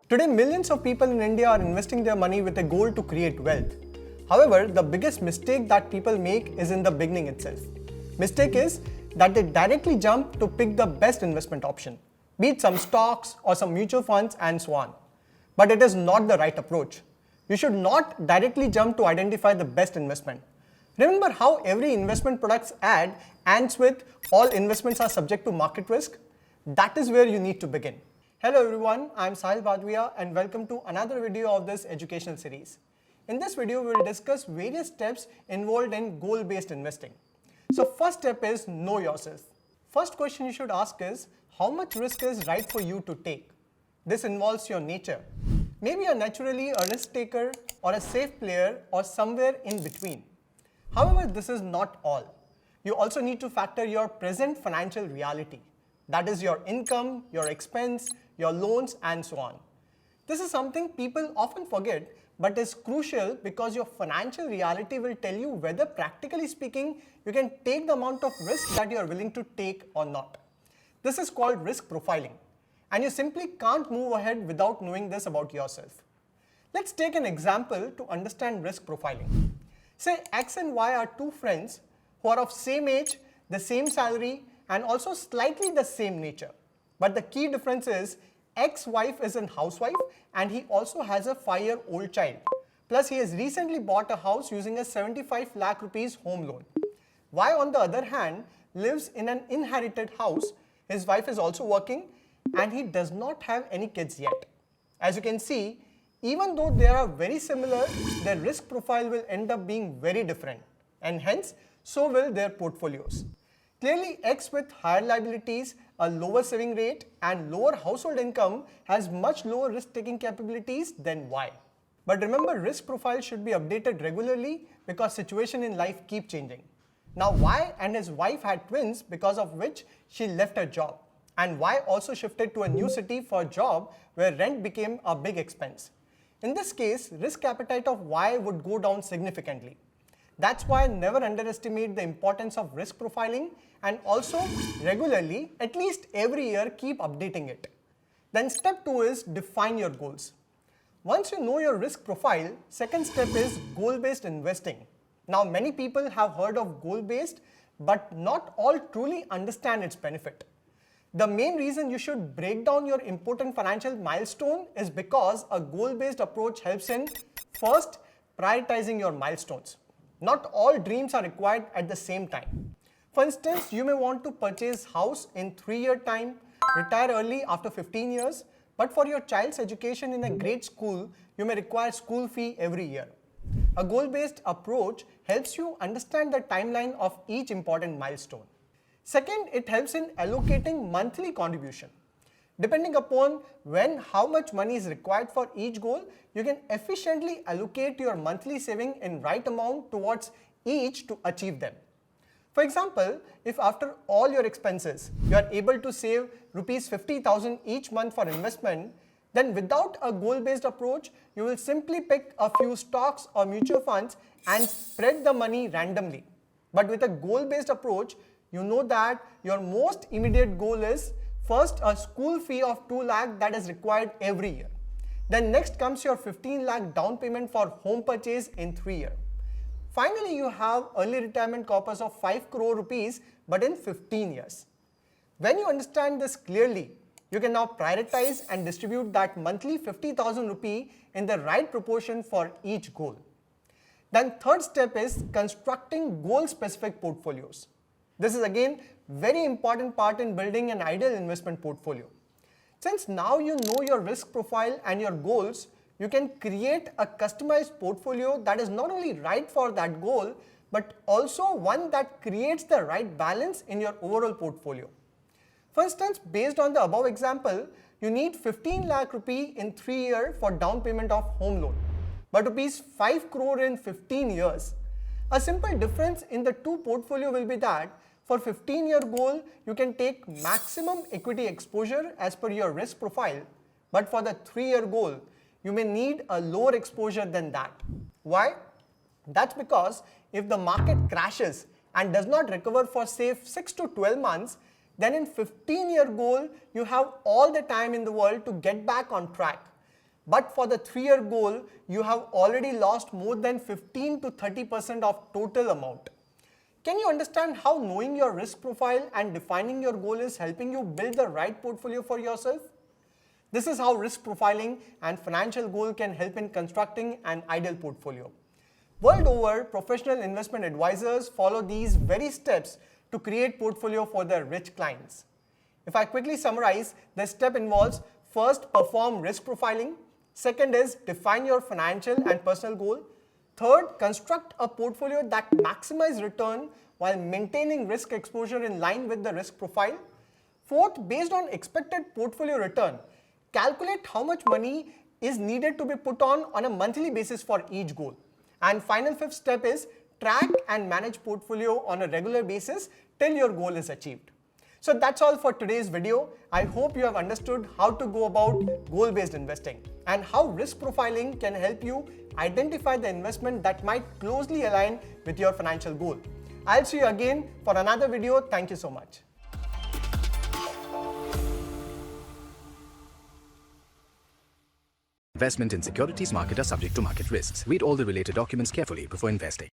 Today, millions of people in India are investing their money with a goal to create wealth. However, the biggest mistake that people make is in the beginning itself. Mistake is that they directly jump to pick the best investment option, be it some stocks or some mutual funds and so on. But it is not the right approach. You should not directly jump to identify the best investment. Remember how every investment product's ad ends with all investments are subject to market risk? That is where you need to begin. Hello everyone, I am Sahil Bhadviya and welcome to another video of this educational series. In this video, we will discuss various steps involved in goal-based investing. So first step is know yourself. First question you should ask is, how much risk is right for you to take? This involves your nature. Maybe you are naturally a risk taker or a safe player or somewhere in between. However, this is not all. You also need to factor your present financial reality. That is your income, your expense, your loans and so on. This is something people often forget but is crucial because your financial reality will tell you whether practically speaking you can take the amount of risk that you are willing to take or not. This is called risk profiling. And you simply can't move ahead without knowing this about yourself. Let's take an example to understand risk profiling. Say X and Y are two friends who are of same age, the same salary, and also slightly the same nature. But the key difference is X's wife is a housewife and he also has a 5-year-old child. Plus he has recently bought a house using a 75 lakh rupees home loan. Y on the other hand lives in an inherited house. His wife is also working and he does not have any kids yet. As you can see, even though they are very similar, their risk profile will end up being very different and hence so will their portfolios. Clearly, X with higher liabilities, a lower saving rate and lower household income has much lower risk-taking capabilities than Y. But remember, risk profile should be updated regularly because situation in life keep changing. Now Y and his wife had twins because of which she left her job. And Y also shifted to a new city for a job where rent became a big expense. In this case, risk appetite of Y would go down significantly. That's why never underestimate the importance of risk profiling and also regularly, at least every year, keep updating it. Then step 2 is define your goals. Once you know your risk profile, second step is goal-based investing. Now many people have heard of goal-based, but not all truly understand its benefit. The main reason you should break down your important financial milestone is because a goal-based approach helps in first, prioritizing your milestones. Not all dreams are required at the same time. For instance, you may want to purchase house in 3-year time, retire early after 15 years, but for your child's education in a great school, you may require school fee every year. A goal-based approach helps you understand the timeline of each important milestone. Second, it helps in allocating monthly contribution. Depending upon how much money is required for each goal, you can efficiently allocate your monthly saving in right amount towards each to achieve them. For example, if after all your expenses, you are able to save rupees 50,000 each month for investment, then without a goal-based approach, you will simply pick a few stocks or mutual funds and spread the money randomly. But with a goal-based approach, you know that your most immediate goal is first a school fee of 2 lakh that is required every year. Then next comes your 15 lakh down payment for home purchase in 3 years. Finally, you have early retirement corpus of 5 crore rupees but in 15 years. When you understand this clearly, you can now prioritize and distribute that monthly 50,000 rupee in the right proportion for each goal. Then third step is constructing goal-specific portfolios. This is again very important part in building an ideal investment portfolio. Since now you know your risk profile and your goals, you can create a customized portfolio that is not only right for that goal, but also one that creates the right balance in your overall portfolio. For instance, based on the above example, you need 15 lakh rupee in 3 years for down payment of home loan, but rupees 5 crore in 15 years. A simple difference in the two portfolio will be that for 15-year goal, you can take maximum equity exposure as per your risk profile, but for the 3-year goal, you may need a lower exposure than that. Why? That's because if the market crashes and does not recover for say 6 to 12 months, then in 15-year goal, you have all the time in the world to get back on track. but for the 3-year goal, you have already lost more than 15 to 30% of total amount. Can you understand how knowing your risk profile and defining your goal is helping you build the right portfolio for yourself? This is how risk profiling and financial goal can help in constructing an ideal portfolio. World over, professional investment advisors follow these very steps to create portfolio for their rich clients. If I quickly summarize, the step involves first, perform risk profiling. Second is define your financial and personal goal. Third, construct a portfolio that maximizes return while maintaining risk exposure in line with the risk profile. Fourth, based on expected portfolio return, calculate how much money is needed to be put on a monthly basis for each goal. And final fifth step is track and manage portfolio on a regular basis till your goal is achieved. So that's all for today's video. I hope you have understood how to go about goal-based investing and how risk profiling can help you identify the investment that might closely align with your financial goal. I'll see you again for another video. Thank you so much. Investment in securities market are subject to market risks. Read all the related documents carefully before investing.